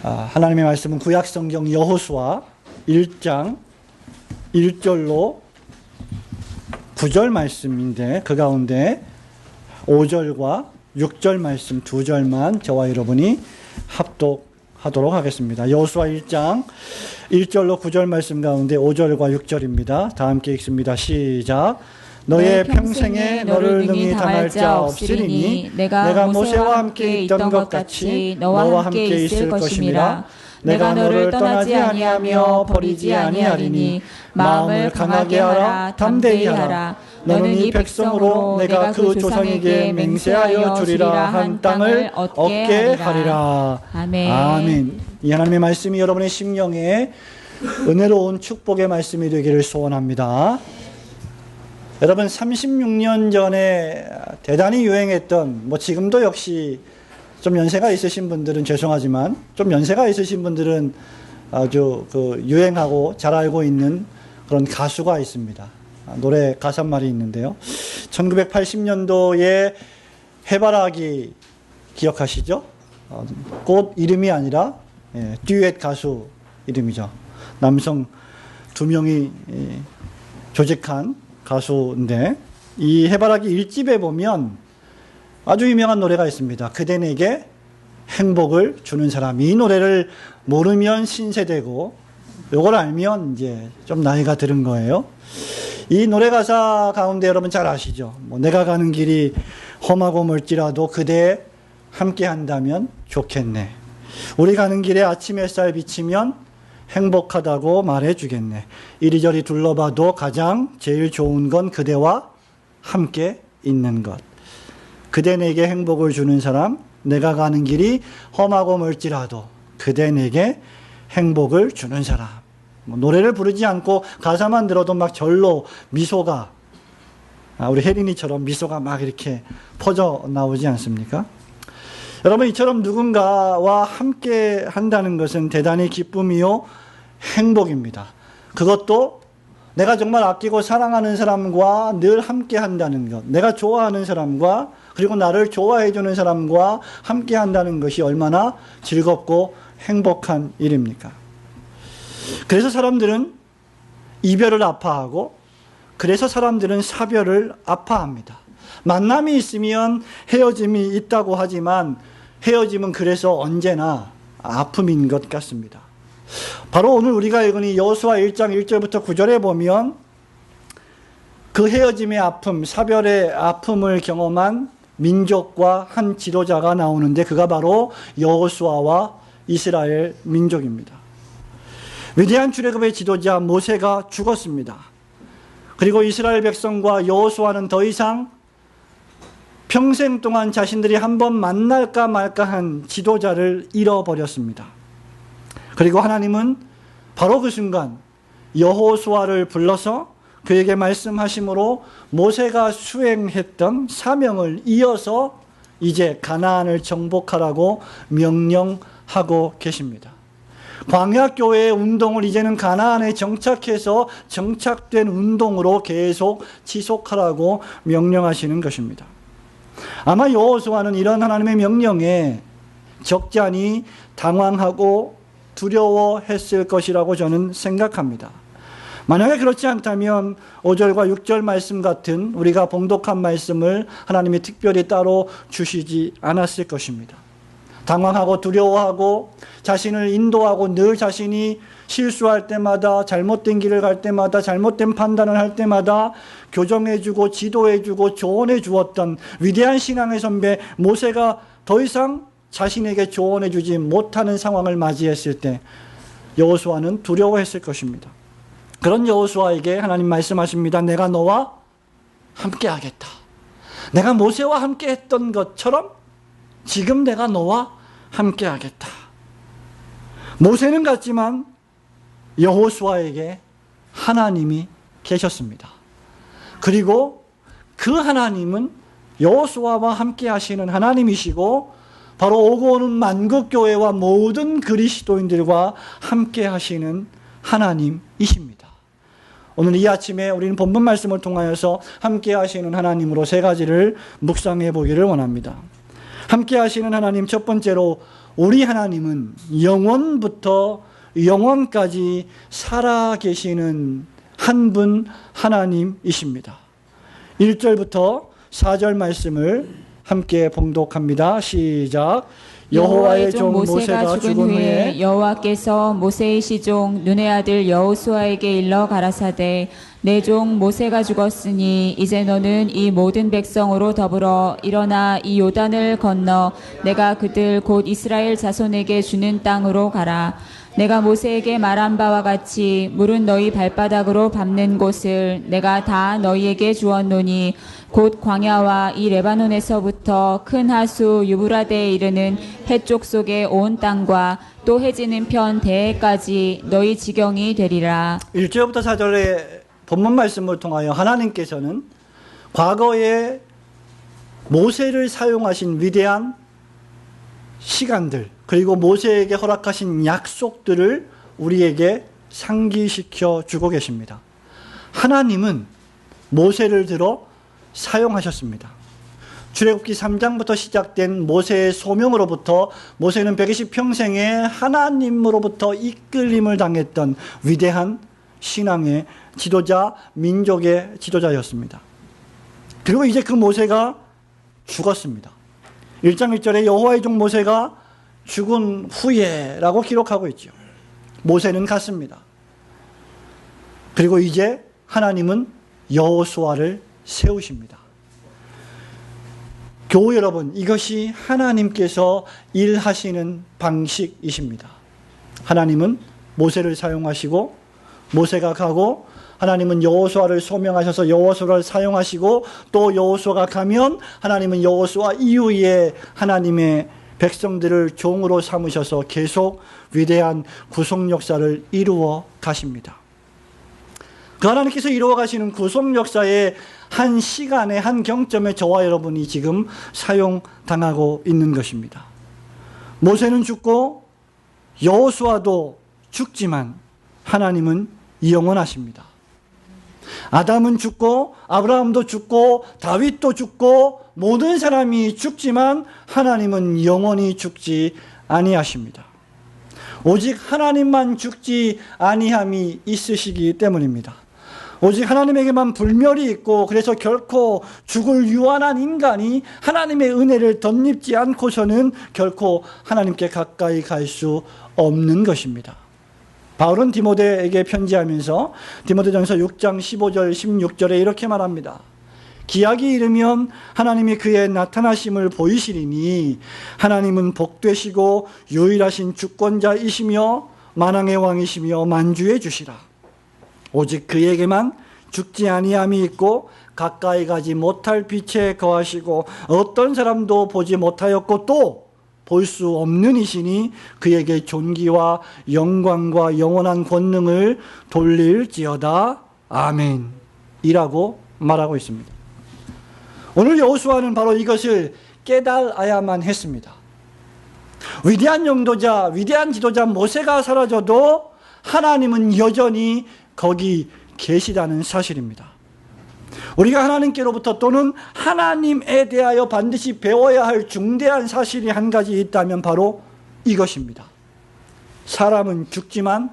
하나님의 말씀은 구약성경 여호수아 1장 1절로 9절 말씀인데 그 가운데 5절과 6절 말씀 2절만 저와 여러분이 합독하도록 하겠습니다. 여호수아 1장 1절로 9절 말씀 가운데 5절과 6절입니다. 다 함께 읽습니다. 시작. 너의 평생에 너를 능히 당할 자 없으리니 내가 모세와 함께 있던 것 같이 너와 함께 있을 것임이라. 내가 너를 떠나지 아니하며 버리지 아니하리니 마음을 강하게 하라 담대히 하라. 너는 이 백성으로 내가 그 조상에게 맹세하여 주리라 한 땅을 얻게 하리라. 아멘. 아멘. 이 하나님의 말씀이 여러분의 심령에 은혜로운 축복의 말씀이 되기를 소원합니다. 여러분 36년 전에 대단히 유행했던 지금도 역시 좀 연세가 있으신 분들은 죄송하지만 좀 연세가 있으신 분들은 아주 유행하고 잘 알고 있는 그런 가수가 있습니다. 노래 가사 말이 있는데요. 1980년도에 해바라기 기억하시죠? 꽃 이름이 아니라 듀엣 가수 이름이죠. 남성 2명이 조직한 가수인데 이 해바라기 1집에 보면 아주 유명한 노래가 있습니다. 그대 내게 행복을 주는 사람. 이 노래를 모르면 신세대고 이걸 알면 이제 좀 나이가 들은 거예요. 이 노래 가사 가운데 여러분 잘 아시죠? 내가 가는 길이 험하고 멀지라도 그대 함께 한다면 좋겠네. 우리 가는 길에 아침 햇살 비치면 행복하다고 말해주겠네. 이리저리 둘러봐도 가장 제일 좋은 건 그대와 함께 있는 것. 그대 내게 행복을 주는 사람, 내가 가는 길이 험하고 멀지라도 그대 내게 행복을 주는 사람. 노래를 부르지 않고 가사만 들어도 막 절로 미소가 우리 혜린이처럼 미소가 막 이렇게 퍼져 나오지 않습니까? 여러분 이처럼 누군가와 함께 한다는 것은 대단히 기쁨이요 행복입니다. 그것도 내가 정말 아끼고 사랑하는 사람과 늘 함께 한다는 것, 내가 좋아하는 사람과 그리고 나를 좋아해 주는 사람과 함께 한다는 것이 얼마나 즐겁고 행복한 일입니까? 그래서 사람들은 이별을 아파하고 그래서 사람들은 사별을 아파합니다. 만남이 있으면 헤어짐이 있다고 하지만 헤어짐은 그래서 언제나 아픔인 것 같습니다. 바로 오늘 우리가 읽은 이 여호수아 1장 1절부터 9절에 보면 그 헤어짐의 아픔, 사별의 아픔을 경험한 민족과 한 지도자가 나오는데 그가 바로 여호수아와 이스라엘 민족입니다. 위대한 출애굽의 지도자 모세가 죽었습니다. 그리고 이스라엘 백성과 여호수아는 더 이상 평생 동안 자신들이 한번 만날까 말까한 지도자를 잃어버렸습니다. 그리고 하나님은 바로 그 순간 여호수아를 불러서 그에게 말씀하심으로 모세가 수행했던 사명을 이어서 이제 가나안을 정복하라고 명령하고 계십니다. 광야교회의 운동을 이제는 가나안에 정착해서 정착된 운동으로 계속 지속하라고 명령하시는 것입니다. 아마 여호수아는 이런 하나님의 명령에 적잖이 당황하고 두려워했을 것이라고 저는 생각합니다. 만약에 그렇지 않다면 5절과 6절 말씀 같은 우리가 봉독한 말씀을 하나님이 특별히 따로 주시지 않았을 것입니다. 당황하고 두려워하고 자신을 인도하고 늘 자신이 실수할 때마다 잘못된 길을 갈 때마다 잘못된 판단을 할 때마다 교정해주고 지도해주고 조언해 주었던 위대한 신앙의 선배 모세가 더 이상 자신에게 조언해주지 못하는 상황을 맞이했을 때 여호수아는 두려워했을 것입니다. 그런 여호수아에게 하나님 말씀하십니다. 내가 너와 함께 하겠다. 내가 모세와 함께 했던 것처럼 지금 내가 너와 함께 하겠다. 모세는 갔지만 여호수아에게 하나님이 계셨습니다. 그리고 그 하나님은 여호수아와 함께 하시는 하나님이시고 바로 오고 오는 만국교회와 모든 그리스도인들과 함께 하시는 하나님이십니다. 오늘 이 아침에 우리는 본문 말씀을 통하여서 함께 하시는 하나님으로 세 가지를 묵상해 보기를 원합니다. 함께 하시는 하나님, 첫 번째로 우리 하나님은 영원부터 영원까지 살아계시는 한 분 하나님이십니다. 1절부터 4절 말씀을 함께 봉독합니다. 시작. 여호와의 종 모세가 죽은 후에 여호와께서 모세의 시종 눈의 아들 여호수아에게 일러 가라사대 내 종 모세가 죽었으니 이제 너는 이 모든 백성으로 더불어 일어나 이 요단을 건너 내가 그들 곧 이스라엘 자손에게 주는 땅으로 가라. 내가 모세에게 말한 바와 같이 물은 너희 발바닥으로 밟는 곳을 내가 다 너희에게 주었노니 곧 광야와 이 레바논에서부터 큰 하수 유브라데에 이르는 해쪽 속의 온 땅과 또 해지는 편 대해까지 너희 지경이 되리라. 1절부터 4절의 본문 말씀을 통하여 하나님께서는 과거에 모세를 사용하신 위대한 시간들, 그리고 모세에게 허락하신 약속들을 우리에게 상기시켜 주고 계십니다. 하나님은 모세를 들어 사용하셨습니다. 출애굽기 3장부터 시작된 모세의 소명으로부터 모세는 120평생에 하나님으로부터 이끌림을 당했던 위대한 신앙의 지도자, 민족의 지도자였습니다. 그리고 이제 그 모세가 죽었습니다. 1장 1절에 여호와의 종 모세가 죽은 후에 라고 기록하고 있죠. 모세는 갔습니다. 그리고 이제 하나님은 여호수아를 세우십니다. 교우 여러분, 이것이 하나님께서 일하시는 방식이십니다. 하나님은 모세를 사용하시고 모세가 가고, 하나님은 여호수아를 소명하셔서 여호수아를 사용하시고, 또 여호수아가 가면 하나님은 여호수아 이후에 하나님의 백성들을 종으로 삼으셔서 계속 위대한 구속 역사를 이루어 가십니다. 그 하나님께서 이루어 가시는 구속 역사의 한 시간에, 한 경점에 저와 여러분이 지금 사용당하고 있는 것입니다. 모세는 죽고 여호수아도 죽지만 하나님은 영원하십니다. 아담은 죽고 아브라함도 죽고 다윗도 죽고 모든 사람이 죽지만 하나님은 영원히 죽지 아니하십니다. 오직 하나님만 죽지 아니함이 있으시기 때문입니다. 오직 하나님에게만 불멸이 있고, 그래서 결코 죽을 유한한 인간이 하나님의 은혜를 덧입지 않고서는 결코 하나님께 가까이 갈 수 없는 것입니다. 바울은 디모데에게 편지하면서 디모데전서 6장 15절 16절에 이렇게 말합니다. 기약이 이르면 하나님이 그의 나타나심을 보이시리니 하나님은 복되시고 유일하신 주권자이시며 만왕의 왕이시며 만주의 주시라. 오직 그에게만 죽지 아니함이 있고 가까이 가지 못할 빛에 거하시고 어떤 사람도 보지 못하였고 또 볼 수 없는 이시니 그에게 존귀와 영광과 영원한 권능을 돌릴지어다. 아멘. 이라고 말하고 있습니다. 오늘 여호수아는 바로 이것을 깨달아야만 했습니다. 위대한 영도자, 위대한 지도자 모세가 사라져도 하나님은 여전히 거기 계시다는 사실입니다. 우리가 하나님께로부터 또는 하나님에 대하여 반드시 배워야 할 중대한 사실이 한 가지 있다면 바로 이것입니다. 사람은 죽지만,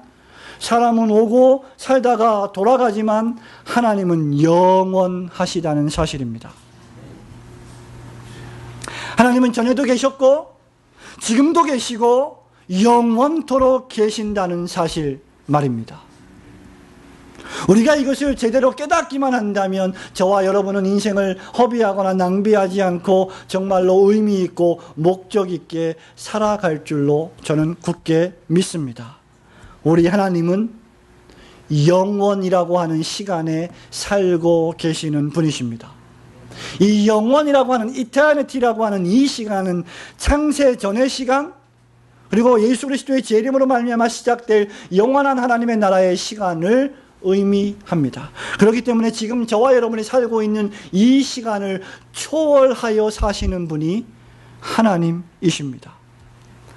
사람은 오고 살다가 돌아가지만 하나님은 영원하시다는 사실입니다. 하나님은 전에도 계셨고 지금도 계시고 영원토록 계신다는 사실 말입니다. 우리가 이것을 제대로 깨닫기만 한다면 저와 여러분은 인생을 허비하거나 낭비하지 않고 정말로 의미 있고 목적 있게 살아갈 줄로 저는 굳게 믿습니다. 우리 하나님은 영원이라고 하는 시간에 살고 계시는 분이십니다. 이 영원이라고 하는 이터니티라고 하는 이 시간은 창세 전의 시간, 그리고 예수 그리스도의 재림으로 말미암아 시작될 영원한 하나님의 나라의 시간을 의미합니다. 그렇기 때문에 지금 저와 여러분이 살고 있는 이 시간을 초월하여 사시는 분이 하나님이십니다.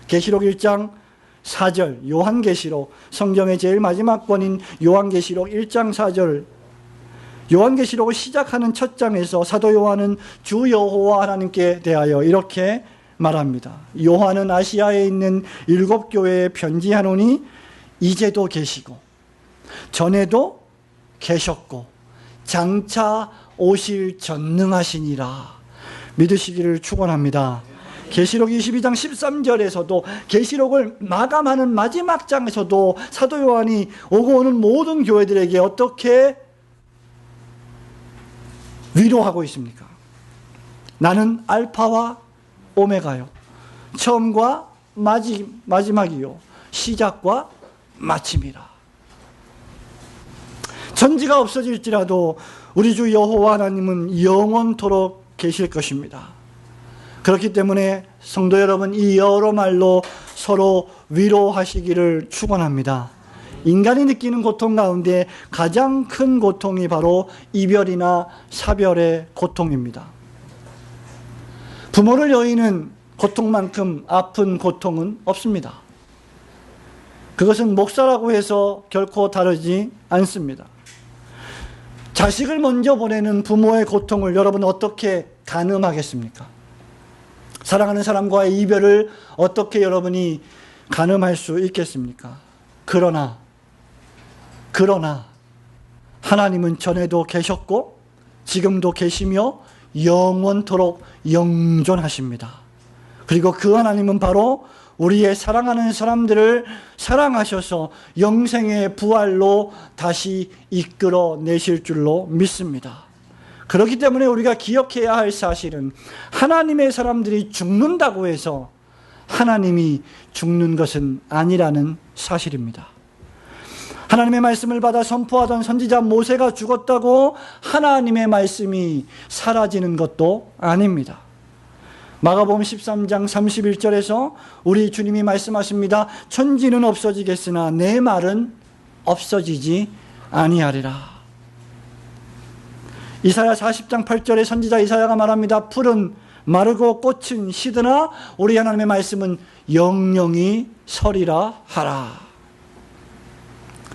계시록 1장 4절, 요한계시록, 성경의 제일 마지막 권인 요한계시록 1장 4절, 요한계시록을 시작하는 첫 장에서 사도 요한은 주 여호와 하나님께 대하여 이렇게 말합니다. 요한은 아시아에 있는 7교회에 편지하노니 이제도 계시고 전에도 계셨고 장차 오실 전능하시니라 믿으시기를 축원합니다. 계시록 22장 13절에서도 계시록을 마감하는 마지막 장에서도 사도 요한이 오고 오는 모든 교회들에게 어떻게 위로하고 있습니까? 나는 알파와 오메가요, 처음과 마지막이요, 시작과 마침이라. 천지가 없어질지라도 우리 주 여호와 하나님은 영원토록 계실 것입니다. 그렇기 때문에 성도 여러분, 이 여러 말로 서로 위로하시기를 축원합니다. 인간이 느끼는 고통 가운데 가장 큰 고통이 바로 이별이나 사별의 고통입니다. 부모를 여의는 고통만큼 아픈 고통은 없습니다. 그것은 목사라고 해서 결코 다르지 않습니다. 자식을 먼저 보내는 부모의 고통을 여러분 어떻게 가늠하겠습니까? 사랑하는 사람과의 이별을 어떻게 여러분이 가늠할 수 있겠습니까? 그러나 하나님은 전에도 계셨고 지금도 계시며 영원토록 영존하십니다. 그리고 그 하나님은 바로 우리의 사랑하는 사람들을 사랑하셔서 영생의 부활로 다시 이끌어 내실 줄로 믿습니다. 그렇기 때문에 우리가 기억해야 할 사실은 하나님의 사람들이 죽는다고 해서 하나님이 죽는 것은 아니라는 사실입니다. 하나님의 말씀을 받아 선포하던 선지자 모세가 죽었다고 하나님의 말씀이 사라지는 것도 아닙니다. 마가복음 13장 31절에서 우리 주님이 말씀하십니다. 천지는 없어지겠으나 내 말은 없어지지 아니하리라. 이사야 40장 8절에 선지자 이사야가 말합니다. 풀은 마르고 꽃은 시드나 우리 하나님의 말씀은 영영이 서리라 하라.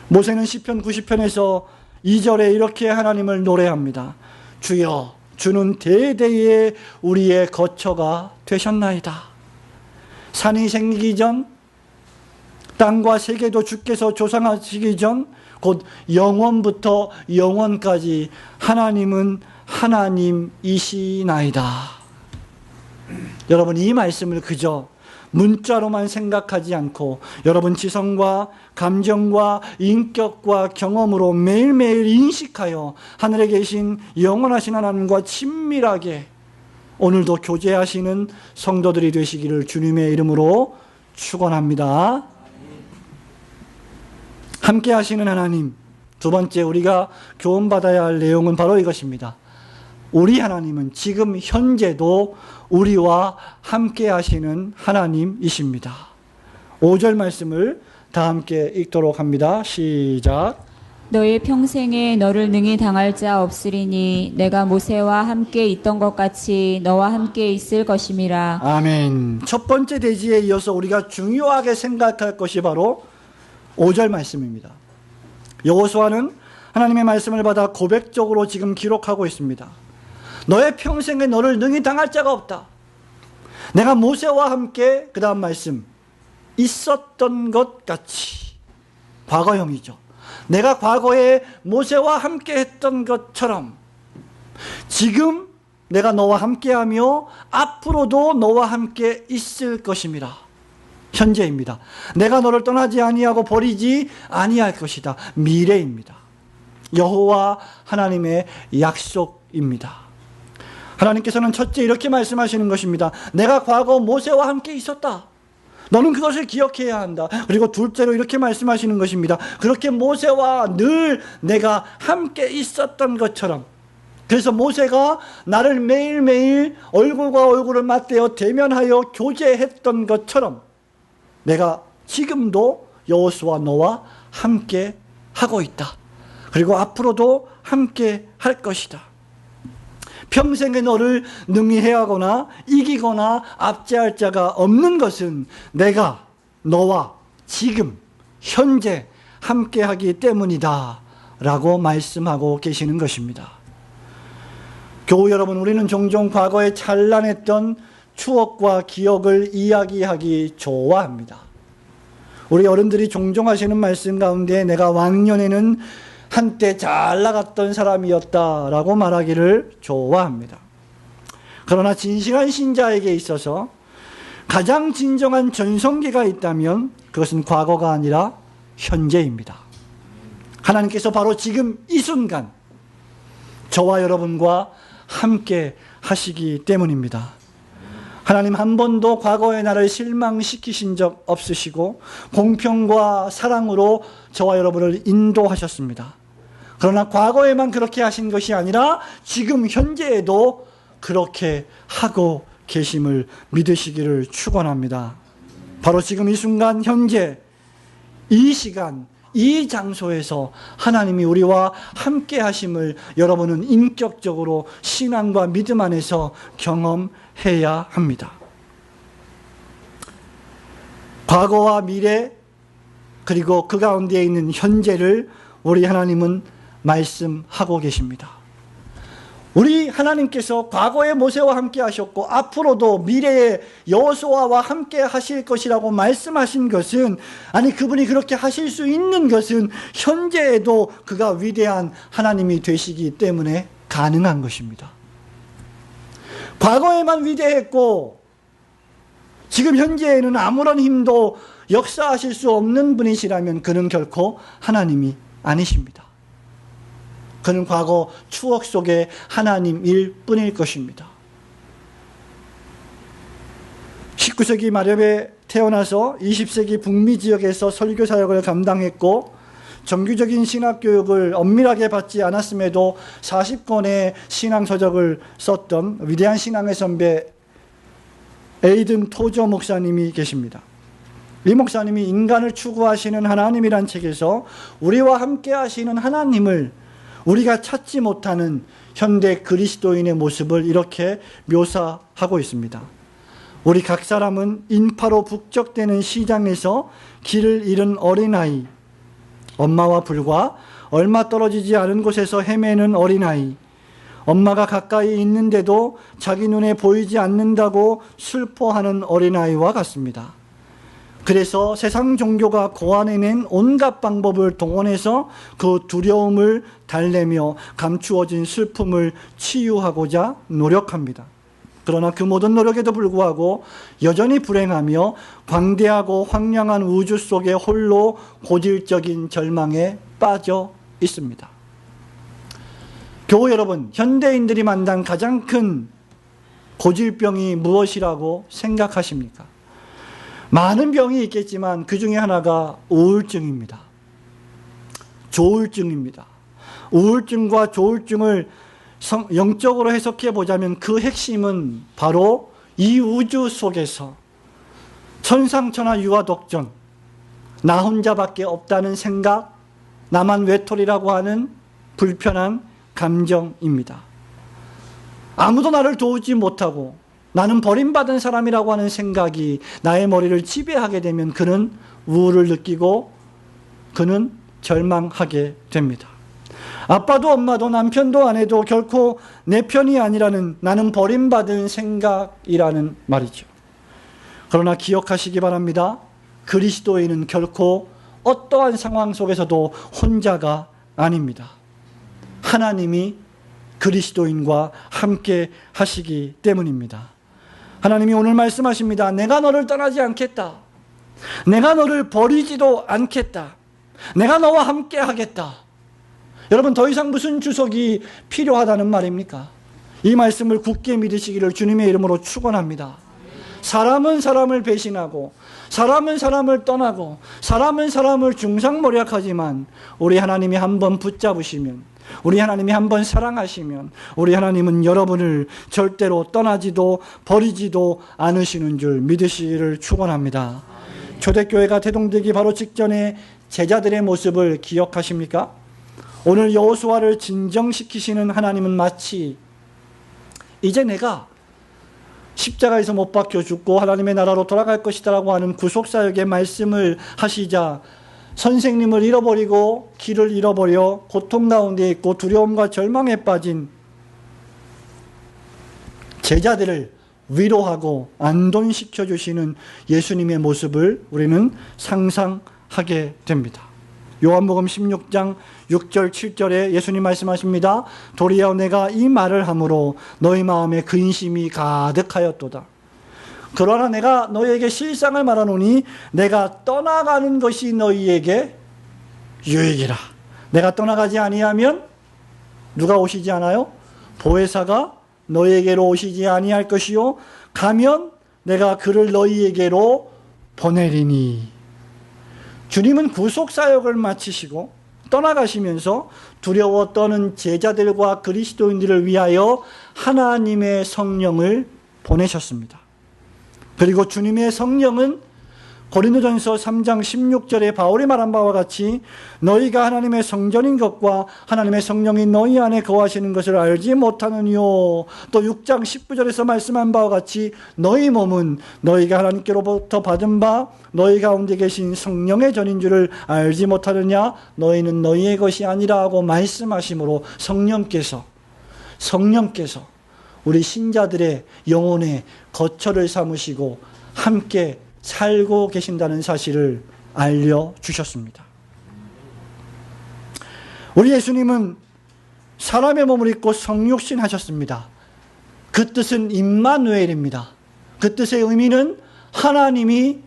모세는 시편 90편에서 2절에 이렇게 하나님을 노래합니다. 주여, 주는 대대에 우리의 거처가 되셨나이다. 산이 생기기 전, 땅과 세계도 주께서 조상하시기 전, 곧 영원부터 영원까지 하나님은 하나님이시나이다. 여러분, 이 말씀을 그저 문자로만 생각하지 않고 여러분 지성과 감정과 인격과 경험으로 매일매일 인식하여 하늘에 계신 영원하신 하나님과 친밀하게 오늘도 교제하시는 성도들이 되시기를 주님의 이름으로 축원합니다. 함께 하시는 하나님, 두 번째 우리가 교훈받아야 할 내용은 바로 이것입니다. 우리 하나님은 지금 현재도 우리와 함께 하시는 하나님이십니다. 5절 말씀을 다 함께 읽도록 합니다. 시작. 너의 평생에 너를 능히 당할 자 없으리니 내가 모세와 함께 있던 것 같이 너와 함께 있을 것임이라. 아멘. 첫 번째 대지에 이어서 우리가 중요하게 생각할 것이 바로 5절 말씀입니다. 여호수아는 하나님의 말씀을 받아 고백적으로 지금 기록하고 있습니다. 너의 평생에 너를 능히 당할 자가 없다. 내가 모세와 함께, 그 다음 말씀, 있었던 것 같이. 과거형이죠. 내가 과거에 모세와 함께 했던 것처럼 지금 내가 너와 함께하며 앞으로도 너와 함께 있을 것입니다. 현재입니다. 내가 너를 떠나지 아니하고 버리지 아니할 것이다. 미래입니다. 여호와 하나님의 약속입니다. 하나님께서는 첫째 이렇게 말씀하시는 것입니다. 내가 과거 모세와 함께 있었다. 너는 그것을 기억해야 한다. 그리고 둘째로 이렇게 말씀하시는 것입니다. 그렇게 모세와 늘 내가 함께 있었던 것처럼, 그래서 모세가 나를 매일매일 얼굴과 얼굴을 맞대어 대면하여 교제했던 것처럼 내가 지금도 여호수아 너와 함께 하고 있다. 그리고 앞으로도 함께 할 것이다. 평생에 너를 능히 해하거나 이기거나 압제할 자가 없는 것은 내가 너와 지금 현재 함께하기 때문이다 라고 말씀하고 계시는 것입니다. 교우 여러분, 우리는 종종 과거에 찬란했던 추억과 기억을 이야기하기 좋아합니다. 우리 어른들이 종종 하시는 말씀 가운데 내가 왕년에는 한때 잘 나갔던 사람이었다라고 말하기를 좋아합니다. 그러나 진실한 신자에게 있어서 가장 진정한 전성기가 있다면 그것은 과거가 아니라 현재입니다. 하나님께서 바로 지금 이 순간 저와 여러분과 함께 하시기 때문입니다. 하나님 한 번도 과거의 나를 실망시키신 적 없으시고 공평과 사랑으로 저와 여러분을 인도하셨습니다. 그러나 과거에만 그렇게 하신 것이 아니라 지금 현재에도 그렇게 하고 계심을 믿으시기를 축원합니다. 바로 지금 이 순간 현재 이 시간 이 장소에서 하나님이 우리와 함께 하심을 여러분은 인격적으로 신앙과 믿음 안에서 경험해야 합니다. 과거와 미래 그리고 그 가운데 있는 현재를 우리 하나님은 말씀하고 계십니다. 우리 하나님께서 과거의 모세와 함께 하셨고 앞으로도 미래의 여호수아와 함께 하실 것이라고 말씀하신 것은, 아니 그분이 그렇게 하실 수 있는 것은 현재에도 그가 위대한 하나님이 되시기 때문에 가능한 것입니다. 과거에만 위대했고 지금 현재에는 아무런 힘도 역사하실 수 없는 분이시라면 그는 결코 하나님이 아니십니다. 그는 과거 추억 속의 하나님일 뿐일 것입니다. 19세기 말엽에 태어나서 20세기 북미 지역에서 설교 사역을 감당했고 정규적인 신학교육을 엄밀하게 받지 않았음에도 40권의 신앙서적을 썼던 위대한 신앙의 선배 에이든 토저 목사님이 계십니다. 이 목사님이 인간을 추구하시는 하나님이란 책에서 우리와 함께 하시는 하나님을 우리가 찾지 못하는 현대 그리스도인의 모습을 이렇게 묘사하고 있습니다. 우리 각 사람은 인파로 북적대는 시장에서 길을 잃은 어린아이, 엄마와 불과 얼마 떨어지지 않은 곳에서 헤매는 어린아이, 엄마가 가까이 있는데도 자기 눈에 보이지 않는다고 슬퍼하는 어린아이와 같습니다. 그래서 세상 종교가 고안해낸 온갖 방법을 동원해서 그 두려움을 달래며 감추어진 슬픔을 치유하고자 노력합니다. 그러나 그 모든 노력에도 불구하고 여전히 불행하며 광대하고 황량한 우주 속에 홀로 고질적인 절망에 빠져 있습니다. 교우 여러분, 현대인들이 만난 가장 큰 고질병이 무엇이라고 생각하십니까? 많은 병이 있겠지만 그 중에 하나가 우울증입니다. 조울증입니다. 우울증과 조울증을 영적으로 해석해 보자면 그 핵심은 바로 이 우주 속에서 천상천하 유아독전, 나 혼자밖에 없다는 생각, 나만 외톨이라고 하는 불편한 감정입니다. 아무도 나를 도우지 못하고 나는 버림받은 사람이라고 하는 생각이 나의 머리를 지배하게 되면 그는 우울을 느끼고 그는 절망하게 됩니다. 아빠도 엄마도 남편도 아내도 결코 내 편이 아니라는, 나는 버림받은 생각이라는 말이죠. 그러나 기억하시기 바랍니다. 그리스도인은 결코 어떠한 상황 속에서도 혼자가 아닙니다. 하나님이 그리스도인과 함께 하시기 때문입니다. 하나님이 오늘 말씀하십니다. 내가 너를 떠나지 않겠다. 내가 너를 버리지도 않겠다. 내가 너와 함께 하겠다. 여러분, 더 이상 무슨 주석이 필요하다는 말입니까? 이 말씀을 굳게 믿으시기를 주님의 이름으로 축원합니다. 사람은 사람을 배신하고 사람은 사람을 떠나고 사람은 사람을 중상모략하지만 우리 하나님이 한번 붙잡으시면, 우리 하나님이 한번 사랑하시면 우리 하나님은 여러분을 절대로 떠나지도 버리지도 않으시는 줄 믿으시기를 축원합니다. 초대교회가 태동되기 바로 직전에 제자들의 모습을 기억하십니까? 오늘 여호수아를 진정시키시는 하나님은 마치 이제 내가 십자가에서 못 박혀 죽고 하나님의 나라로 돌아갈 것이다 라고 하는 구속사역의 말씀을 하시자 선생님을 잃어버리고 길을 잃어버려 고통 가운데 있고 두려움과 절망에 빠진 제자들을 위로하고 안돈시켜 주시는 예수님의 모습을 우리는 상상하게 됩니다. 요한복음 16장 6절 7절에 예수님 말씀하십니다. 도리어 내가 이 말을 함으로 너희 마음에 근심이 가득하였도다. 그러나 내가 너희에게 실상을 말하노니 내가 떠나가는 것이 너희에게 유익이라. 내가 떠나가지 아니하면 누가 오시지 않아요? 보혜사가 너희에게로 오시지 아니할 것이요 가면 내가 그를 너희에게로 보내리니. 주님은 구속사역을 마치시고 떠나가시면서 두려워 떠는 제자들과 그리스도인들을 위하여 하나님의 성령을 보내셨습니다. 그리고 주님의 성령은 고린도전서 3장 16절에 바울이 말한 바와 같이 너희가 하나님의 성전인 것과 하나님의 성령이 너희 안에 거하시는 것을 알지 못하느뇨. 또 6장 19절에서 말씀한 바와 같이 너희 몸은 너희가 하나님께로부터 받은 바 너희 가운데 계신 성령의 전인 줄을 알지 못하느냐. 너희는 너희의 것이 아니라 하고 말씀하심으로 성령께서 우리 신자들의 영혼의 거처를 삼으시고 함께 살고 계신다는 사실을 알려주셨습니다. 우리 예수님은 사람의 몸을 입고 성육신 하셨습니다. 그 뜻은 임마누엘입니다. 그 뜻의 의미는 하나님이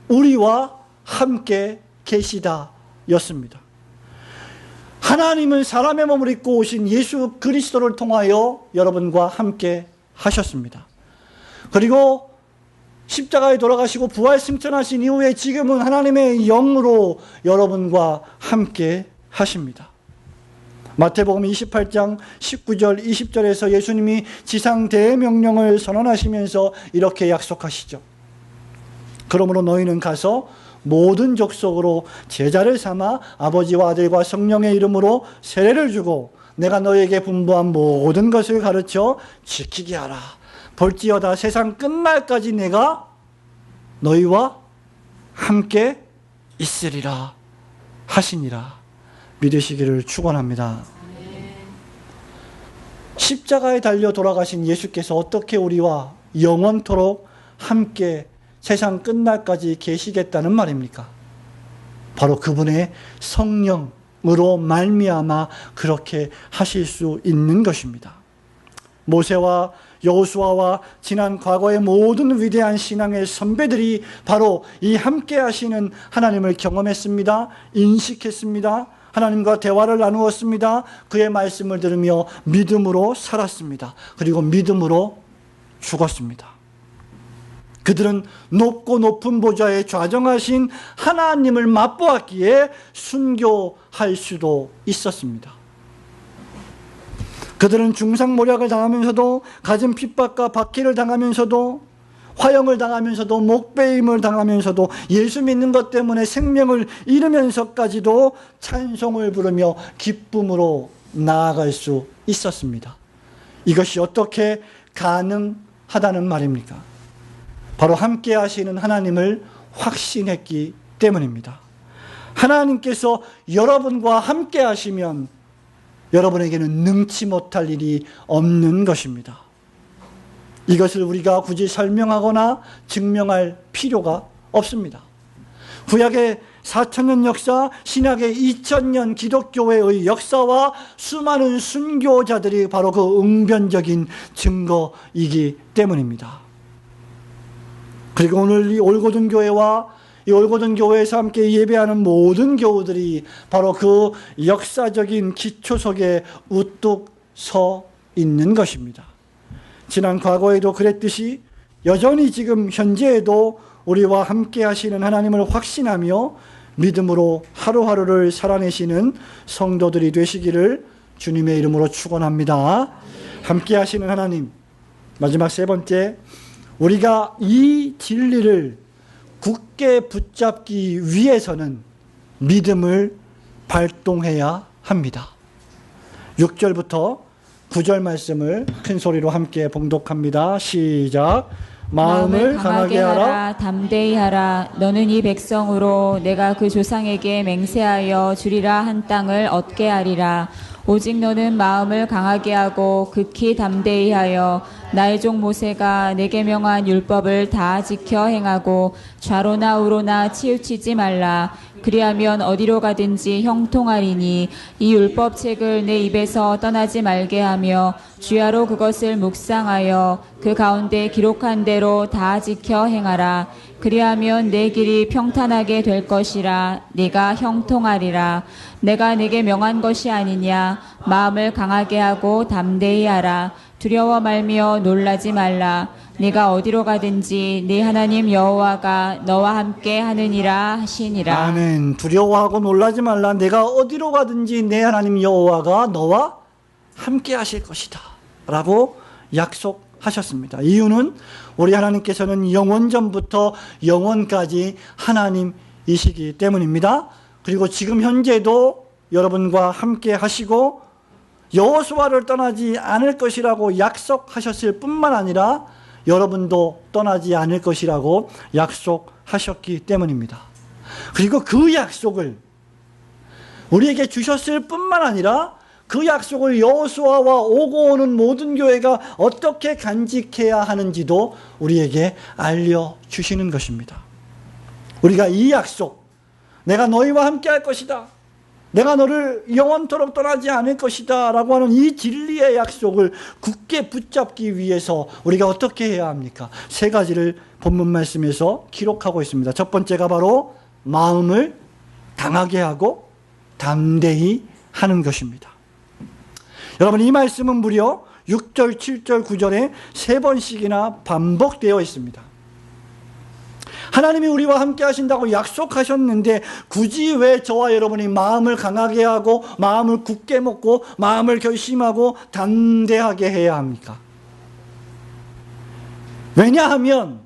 우리와 함께 계시다 였습니다. 하나님은 사람의 몸을 입고 오신 예수 그리스도를 통하여 여러분과 함께 하셨습니다. 그리고 십자가에 돌아가시고 부활 승천하신 이후에 지금은 하나님의 영으로 여러분과 함께 하십니다. 마태복음 28장 19절 20절에서 예수님이 지상 대명령을 선언하시면서 이렇게 약속하시죠. 그러므로 너희는 가서 모든 족속으로 제자를 삼아 아버지와 아들과 성령의 이름으로 세례를 주고 내가 너희에게 분부한 모든 것을 가르쳐 지키게 하라. 볼지어다 세상 끝날까지 내가 너희와 함께 있으리라 하시니라. 믿으시기를 축원합니다. 십자가에 달려 돌아가신 예수께서 어떻게 우리와 영원토록 함께 세상 끝날까지 계시겠다는 말입니까? 바로 그분의 성령으로 말미암아 그렇게 하실 수 있는 것입니다. 모세와 여호수아와 지난 과거의 모든 위대한 신앙의 선배들이 바로 이 함께 하시는 하나님을 경험했습니다. 인식했습니다. 하나님과 대화를 나누었습니다. 그의 말씀을 들으며 믿음으로 살았습니다. 그리고 믿음으로 죽었습니다. 그들은 높고 높은 보좌에 좌정하신 하나님을 맛보았기에 순교할 수도 있었습니다. 그들은 중상모략을 당하면서도 갖은 핍박과 박해를 당하면서도 화형을 당하면서도 목베임을 당하면서도 예수 믿는 것 때문에 생명을 잃으면서까지도 찬송을 부르며 기쁨으로 나아갈 수 있었습니다. 이것이 어떻게 가능하다는 말입니까? 바로 함께 하시는 하나님을 확신했기 때문입니다. 하나님께서 여러분과 함께 하시면 여러분에게는 능치 못할 일이 없는 것입니다. 이것을 우리가 굳이 설명하거나 증명할 필요가 없습니다. 구약의 4,000년 역사, 신약의 2,000년 기독교회의 역사와 수많은 순교자들이 바로 그 응변적인 증거이기 때문입니다. 그리고 오늘 이 올고든 교회와 이 올고든 교회에서 함께 예배하는 모든 교우들이 바로 그 역사적인 기초 속에 우뚝 서 있는 것입니다. 지난 과거에도 그랬듯이 여전히 지금 현재에도 우리와 함께 하시는 하나님을 확신하며 믿음으로 하루하루를 살아내시는 성도들이 되시기를 주님의 이름으로 축원합니다. 함께 하시는 하나님, 마지막 세 번째, 우리가 이 진리를 굳게 붙잡기 위해서는 믿음을 발동해야 합니다. 6절부터 9절 말씀을 큰 소리로 함께 봉독합니다. 시작. 마음을 강하게 하라. 담대히 하라. 너는 이 백성으로 내가 그 조상에게 맹세하여 주리라 한 땅을 얻게 하리라. 오직 너는 마음을 강하게 하고 극히 담대히 하여 나의 종 모세가 내게 명한 율법을 다 지켜 행하고 좌로나 우로나 치우치지 말라. 그리하면 어디로 가든지 형통하리니 이 율법책을 내 입에서 떠나지 말게 하며 주야로 그것을 묵상하여 그 가운데 기록한 대로 다 지켜 행하라. 그리하면 내 길이 평탄하게 될 것이라. 네가 형통하리라. 내가 내게 명한 것이 아니냐. 마음을 강하게 하고 담대히 하라. 두려워 말며 놀라지 말라. 네가 어디로 가든지 네 하나님 여호와가 너와 함께 하느니라 하시니라. 아멘. 두려워하고 놀라지 말라. 내가 어디로 가든지 내 하나님 여호와가 너와 함께 하실 것이다 라고 약속하셨습니다. 이유는 우리 하나님께서는 영원전부터 영원까지 하나님이시기 때문입니다. 그리고 지금 현재도 여러분과 함께 하시고 여호수아를 떠나지 않을 것이라고 약속하셨을 뿐만 아니라 여러분도 떠나지 않을 것이라고 약속하셨기 때문입니다. 그리고 그 약속을 우리에게 주셨을 뿐만 아니라 그 약속을 여호수아와 오고 오는 모든 교회가 어떻게 간직해야 하는지도 우리에게 알려주시는 것입니다. 우리가 이 약속, 내가 너희와 함께 할 것이다, 내가 너를 영원토록 떠나지 않을 것이다 라고 하는 이 진리의 약속을 굳게 붙잡기 위해서 우리가 어떻게 해야 합니까? 세 가지를 본문 말씀에서 기록하고 있습니다. 첫 번째가 바로 마음을 강하게 하고 담대히 하는 것입니다. 여러분, 이 말씀은 무려 6절, 7절, 9절에 세 번씩이나 반복되어 있습니다. 하나님이 우리와 함께 하신다고 약속하셨는데 굳이 왜 저와 여러분이 마음을 강하게 하고 마음을 굳게 먹고 마음을 결심하고 담대하게 해야 합니까? 왜냐하면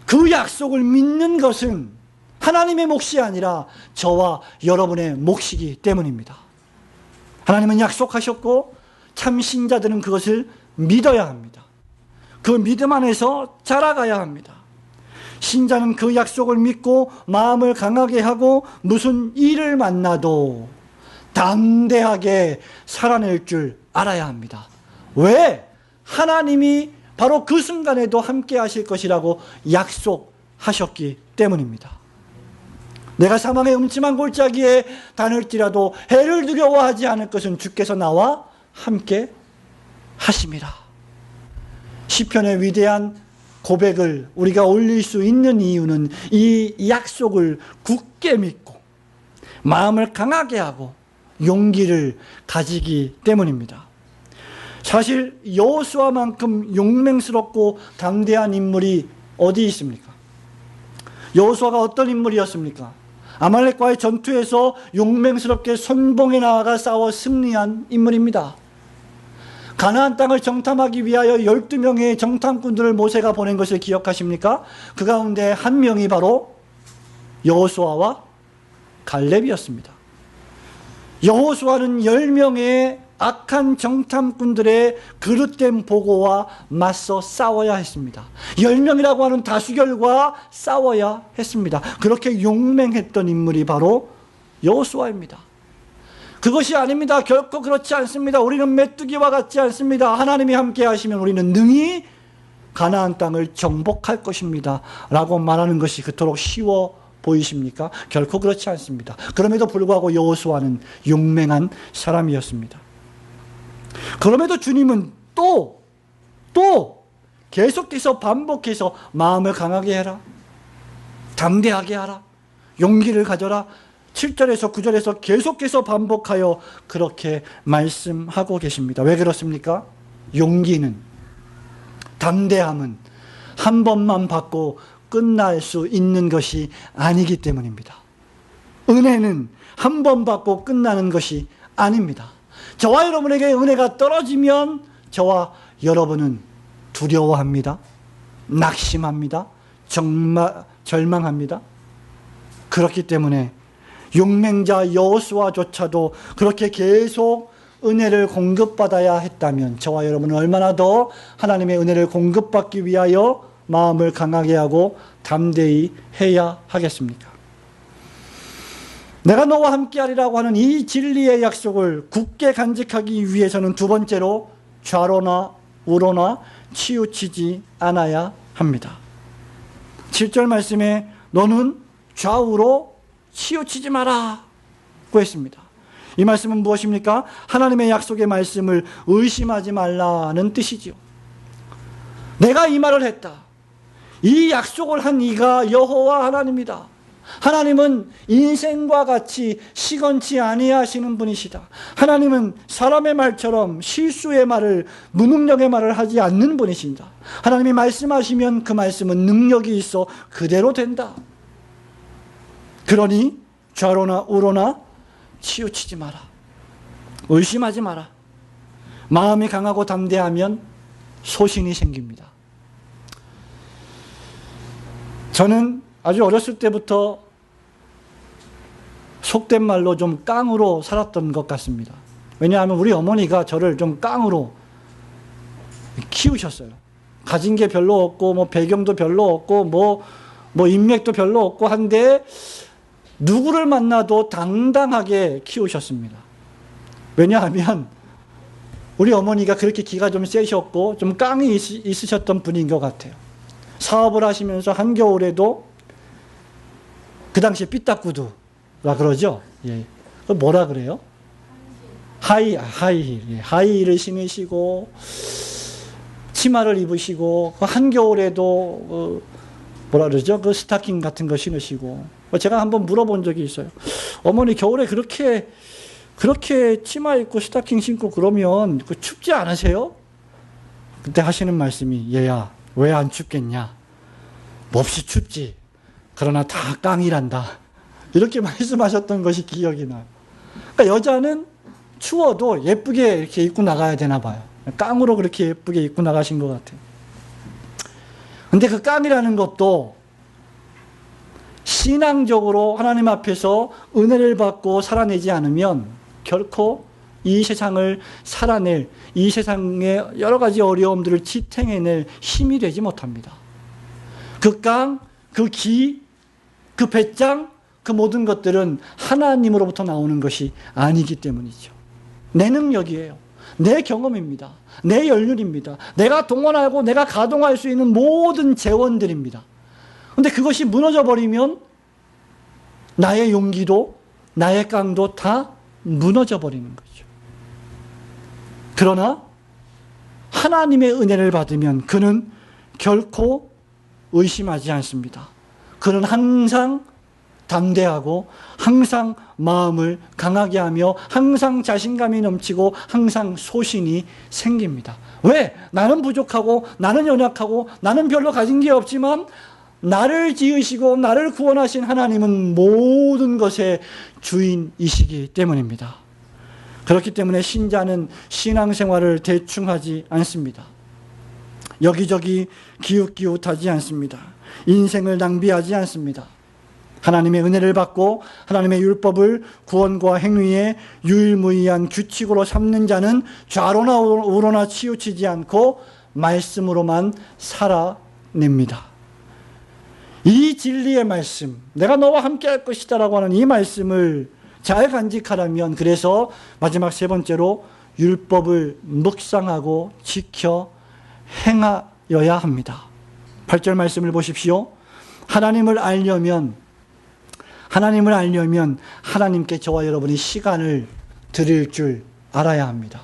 그 약속을 믿는 것은 하나님의 몫이 아니라 저와 여러분의 몫이기 때문입니다. 하나님은 약속하셨고 참 신자들은 그것을 믿어야 합니다. 그 믿음 안에서 자라가야 합니다. 신자는 그 약속을 믿고 마음을 강하게 하고 무슨 일을 만나도 담대하게 살아낼 줄 알아야 합니다. 왜? 하나님이 바로 그 순간에도 함께 하실 것이라고 약속하셨기 때문입니다. 내가 사망의 음침한 골짜기에 다닐지라도 해를 두려워하지 않을 것은 주께서 나와 함께 하심이라. 시편의 위대한 고백을 우리가 올릴 수 있는 이유는 이 약속을 굳게 믿고 마음을 강하게 하고 용기를 가지기 때문입니다. 사실 여호수아만큼 용맹스럽고 담대한 인물이 어디 있습니까? 여호수아가 어떤 인물이었습니까? 아말렉과의 전투에서 용맹스럽게 선봉에 나아가 싸워 승리한 인물입니다. 가나안 땅을 정탐하기 위하여 12명의 정탐꾼들을 모세가 보낸 것을 기억하십니까? 그 가운데 한 명이 바로 여호수아와 갈렙이었습니다. 여호수아는 10명의 악한 정탐꾼들의 그릇된 보고와 맞서 싸워야 했습니다. 10명이라고 하는 다수결과 싸워야 했습니다. 그렇게 용맹했던 인물이 바로 여호수아입니다. 그것이 아닙니다. 결코 그렇지 않습니다. 우리는 메뚜기와 같지 않습니다. 하나님이 함께 하시면 우리는 능히 가나안 땅을 정복할 것입니다 라고 말하는 것이 그토록 쉬워 보이십니까? 결코 그렇지 않습니다. 그럼에도 불구하고 여호수아는 용맹한 사람이었습니다. 그럼에도 주님은 또 계속해서 반복해서 마음을 강하게 해라, 담대하게 하라, 용기를 가져라, 7절에서 9절에서 계속해서 반복하여 그렇게 말씀하고 계십니다. 왜 그렇습니까? 용기는, 담대함은 한 번만 받고 끝날 수 있는 것이 아니기 때문입니다. 은혜는 한 번 받고 끝나는 것이 아닙니다. 저와 여러분에게 은혜가 떨어지면 저와 여러분은 두려워합니다. 낙심합니다. 절망합니다. 그렇기 때문에 용맹자 여호수아조차도 그렇게 계속 은혜를 공급받아야 했다면 저와 여러분은 얼마나 더 하나님의 은혜를 공급받기 위하여 마음을 강하게 하고 담대히 해야 하겠습니까? 내가 너와 함께하리라고 하는 이 진리의 약속을 굳게 간직하기 위해서는 두 번째로 좌로나 우로나 치우치지 않아야 합니다. 7절 말씀에 너는 좌우로 치우치지 마라 고 했습니다. 이 말씀은 무엇입니까? 하나님의 약속의 말씀을 의심하지 말라는 뜻이지요. 내가 이 말을 했다. 이 약속을 한 이가 여호와 하나님이다. 하나님은 인생과 같이 시건치 아니하시는 분이시다. 하나님은 사람의 말처럼 실수의 말을, 무능력의 말을 하지 않는 분이신다. 하나님이 말씀하시면 그 말씀은 능력이 있어 그대로 된다. 그러니 좌로나 우로나 치우치지 마라. 의심하지 마라. 마음이 강하고 담대하면 소신이 생깁니다. 저는 아주 어렸을 때부터 속된 말로 좀 깡으로 살았던 것 같습니다. 왜냐하면 우리 어머니가 저를 좀 깡으로 키우셨어요. 가진 게 별로 없고, 뭐 배경도 별로 없고, 뭐 인맥도 별로 없고 한데, 누구를 만나도 당당하게 키우셨습니다. 왜냐하면 우리 어머니가 그렇게 기가 좀 세셨고, 좀 깡이 있으셨던 분인 것 같아요. 사업을 하시면서 한겨울에도 그 당시에 삐딱구두라 그러죠. 예. 그 뭐라 그래요? 하이힐. 예. 하이힐을 신으시고 치마를 입으시고 그 한겨울에도 뭐라 그러죠? 그 스타킹 같은 거 신으시고. 제가 한번 물어본 적이 있어요. 어머니 겨울에 그렇게 치마 입고 스타킹 신고 그러면 그 춥지 않으세요? 그때 하시는 말씀이 얘야 왜 안 춥겠냐? 몹시 춥지. 그러나 다 깡이란다. 이렇게 말씀하셨던 것이 기억이 나요. 그러니까 여자는 추워도 예쁘게 이렇게 입고 나가야 되나 봐요. 깡으로 그렇게 예쁘게 입고 나가신 것 같아요. 근데 그 깡이라는 것도 신앙적으로 하나님 앞에서 은혜를 받고 살아내지 않으면 결코 이 세상을 살아낼, 이 세상의 여러 가지 어려움들을 지탱해낼 힘이 되지 못합니다. 그 깡, 그 기, 그 배짱, 그 모든 것들은 하나님으로부터 나오는 것이 아니기 때문이죠. 내 능력이에요. 내 경험입니다. 내 연륜입니다. 내가 동원하고 내가 가동할 수 있는 모든 재원들입니다. 그런데 그것이 무너져 버리면 나의 용기도 나의 깡도 다 무너져 버리는 거죠. 그러나 하나님의 은혜를 받으면 그는 결코 의심하지 않습니다. 그는 항상 담대하고 항상 마음을 강하게 하며 항상 자신감이 넘치고 항상 소신이 생깁니다. 왜? 나는 부족하고 나는 연약하고 나는 별로 가진 게 없지만 나를 지으시고 나를 구원하신 하나님은 모든 것의 주인이시기 때문입니다. 그렇기 때문에 신자는 신앙생활을 대충 하지 않습니다. 여기저기 기웃기웃하지 않습니다. 인생을 낭비하지 않습니다. 하나님의 은혜를 받고 하나님의 율법을 구원과 행위의 유일무이한 규칙으로 삼는 자는 좌로나 우로나 치우치지 않고 말씀으로만 살아냅니다. 이 진리의 말씀, 내가 너와 함께 할 것이다 라고 하는 이 말씀을 잘 간직하려면, 그래서 마지막 세 번째로 율법을 묵상하고 지켜 행하여야 합니다. 8절 말씀을 보십시오. 하나님을 알려면 하나님께 저와 여러분이 시간을 드릴 줄 알아야 합니다.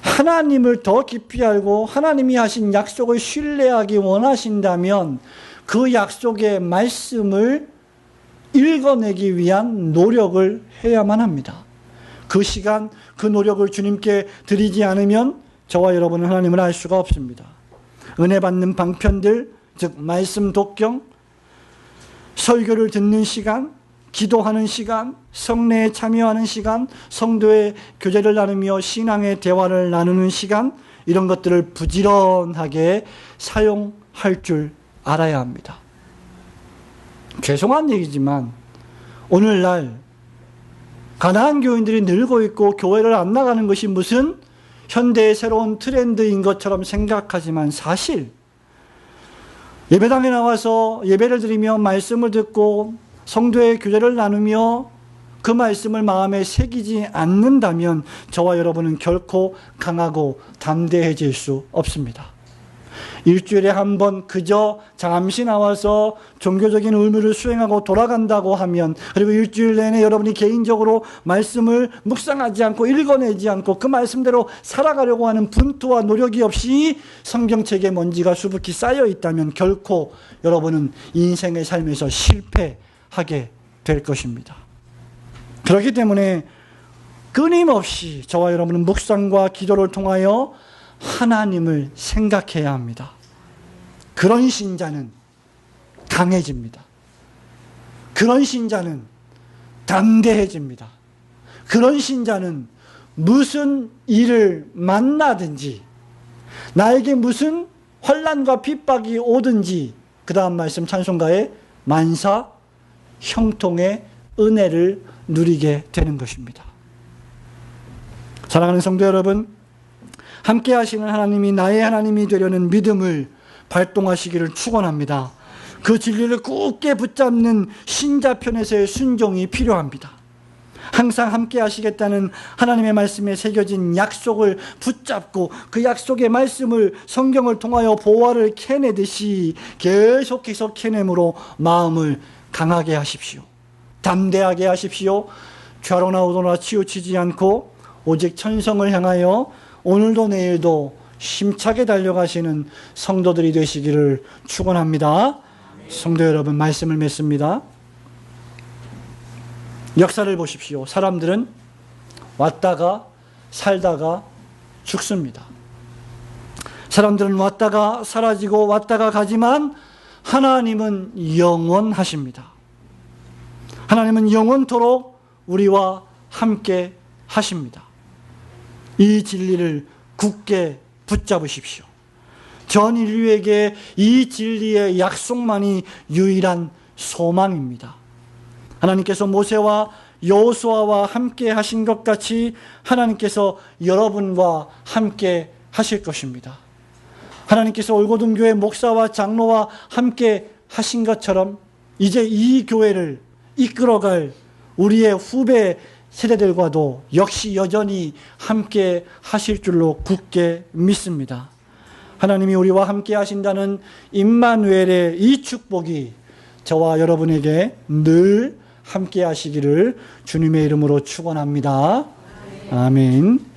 하나님을 더 깊이 알고 하나님이 하신 약속을 신뢰하기 원하신다면 그 약속의 말씀을 읽어내기 위한 노력을 해야만 합니다. 그 시간, 그 노력을 주님께 드리지 않으면 저와 여러분은 하나님을 알 수가 없습니다. 은혜 받는 방편들, 즉 말씀 독경, 설교를 듣는 시간, 기도하는 시간, 성례에 참여하는 시간, 성도의 교제를 나누며 신앙의 대화를 나누는 시간, 이런 것들을 부지런하게 사용할 줄 알아야 합니다. 죄송한 얘기지만 오늘날 가나안 교인들이 늘고 있고 교회를 안 나가는 것이 무슨 현대의 새로운 트렌드인 것처럼 생각하지만 사실 예배당에 나와서 예배를 드리며 말씀을 듣고 성도의 교제를 나누며 그 말씀을 마음에 새기지 않는다면 저와 여러분은 결코 강하고 담대해질 수 없습니다. 일주일에 한 번 그저 잠시 나와서 종교적인 의무를 수행하고 돌아간다고 하면, 그리고 일주일 내내 여러분이 개인적으로 말씀을 묵상하지 않고 읽어내지 않고 그 말씀대로 살아가려고 하는 분투와 노력이 없이 성경책에 먼지가 수북히 쌓여 있다면 결코 여러분은 인생의 삶에서 실패하게 될 것입니다. 그렇기 때문에 끊임없이 저와 여러분은 묵상과 기도를 통하여 하나님을 생각해야 합니다. 그런 신자는 강해집니다. 그런 신자는 담대해집니다. 그런 신자는 무슨 일을 만나든지, 나에게 무슨 환난과 핍박이 오든지, 그 다음 말씀 찬송가에 만사 형통의 은혜를 누리게 되는 것입니다. 사랑하는 성도 여러분, 함께 하시는 하나님이 나의 하나님이 되려는 믿음을 발동하시기를 축원합니다. 그 진리를 굳게 붙잡는 신자편에서의 순종이 필요합니다. 항상 함께 하시겠다는 하나님의 말씀에 새겨진 약속을 붙잡고 그 약속의 말씀을 성경을 통하여 보화를 캐내듯이 계속해서 캐내므로 마음을 강하게 하십시오. 담대하게 하십시오. 좌로 나우도나 치우치지 않고 오직 천성을 향하여 오늘도 내일도 힘차게 달려가시는 성도들이 되시기를 축원합니다. 성도 여러분, 말씀을 맺습니다. 역사를 보십시오. 사람들은 왔다가 살다가 죽습니다. 사람들은 왔다가 사라지고 왔다가 가지만 하나님은 영원하십니다. 하나님은 영원토록 우리와 함께 하십니다. 이 진리를 굳게 붙잡으십시오. 전 인류에게 이 진리의 약속만이 유일한 소망입니다. 하나님께서 모세와 여호수아와 함께 하신 것 같이 하나님께서 여러분과 함께 하실 것입니다. 하나님께서 올고든 교회 목사와 장로와 함께 하신 것처럼 이제 이 교회를 이끌어갈 우리의 후배 세대들과도 역시 여전히 함께 하실 줄로 굳게 믿습니다. 하나님이 우리와 함께 하신다는 임마누엘의 이 축복이 저와 여러분에게 늘 함께 하시기를 주님의 이름으로 축원합니다. 아멘.